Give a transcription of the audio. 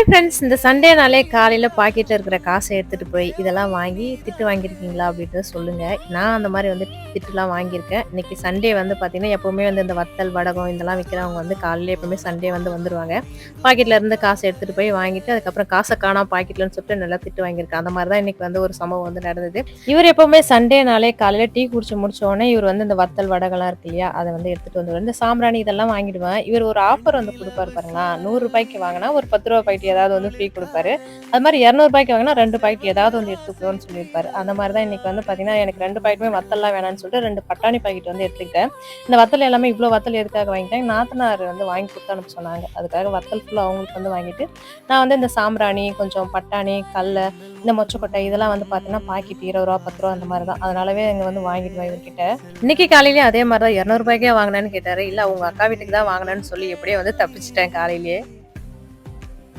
Hi friends, இந்த சண்டேனாலே காலையில பாக்கெட்ல இருக்கிற காசை எடுத்துட்டு போய் இதெல்லாம் வாங்கி திட்டு வாங்கியிருக்கீங்களா அப்படின்ட்டு சொல்லுங்க. நான் அந்த மாதிரி வந்து திட்டுலாம் வாங்கியிருக்கேன். இன்னைக்கு சண்டே வந்து பார்த்தீங்கன்னா, எப்பவுமே வந்து இந்த வத்தல் வடகம் இதெல்லாம் விற்கிறவங்க வந்து காலையில எப்பவுமே சண்டே வந்து வந்துருவாங்க. பாக்கெட்ல இருந்து காசை எடுத்துட்டு போய் வாங்கிட்டு அதுக்கப்புறம் காசை காணாம பாக்கெட்லன்னு சொல்லிட்டு நல்லா திட்டு வாங்கியிருக்கேன். அந்த மாதிரி தான் இன்னைக்கு வந்து ஒரு சம்பவம் வந்து நடந்தது. இவர் எப்பவுமே சண்டேனாலே காலையில டீ குடிச்சு முடிச்ச உடனே இவர் வந்து இந்த வத்தல் வடகம்லாம் இருக்கு இல்லையா, அதை வந்து எடுத்துட்டு வந்துருவார். இந்த சாம்பிராணி இதெல்லாம் வாங்கிடுவேன். இவர் ஒரு ஆஃபர் வந்து கொடுப்பாரு பாருங்களா, ₹100 வாங்கினா ஒரு ₹10 பாக்கெட் ஏதாவது வந்து ஃப்ரீ குடுப்பாரு. அது மாரி ₹200 வாங்கினா 2 பாக்கெட் ஏதாவது வந்து எடுத்துக்கோன்னு சொல்லியிருப்பாரு. அந்த மாரி தான் இன்னைக்கு வந்து பார்த்தீங்கன்னா, எனக்கு 2 பாக்கெட்டுமே வத்தல்லாம் வேணான்னு சொல்லிட்டு 2 பட்டாணி பாக்கெட் வந்து எடுத்துக்கிட்டேன். இந்த வத்தல் எல்லாமே இவ்ளோ வத்தல் எதுக்காக வாங்கிட்டேன், நாத்தனார் வந்து வாங்கி குடுத்து அனுப்ப சொன்னாங்க. அதுக்காக வத்தல் ஃபுல்லா அவங்களுக்கு வந்து வாங்கிட்டு, நான் வந்து இந்த சாம்பிராணி, கொஞ்சம் பட்டாணி, கல்ல, இந்த மொச்சக்கொட்டை இதெல்லாம் வந்து பார்த்தீங்கன்னா, பாக்கெட் ₹20 ₹10 அந்த மாரி தான். அதனாலவே இங்க வந்து வாங்கிடுவேன் இவர்கிட்ட. இன்னைக்கு காலையிலயும் அதே மாரி தான் ₹200 வாங்கினேன்னு கேட்டாரு. இல்ல உங்க அக்கா வீட்டுக்கு தான் வாங்கினேன்னு சொல்லி எப்படியோ வந்து தப்பிச்சுட்டேன் காலையிலேயே.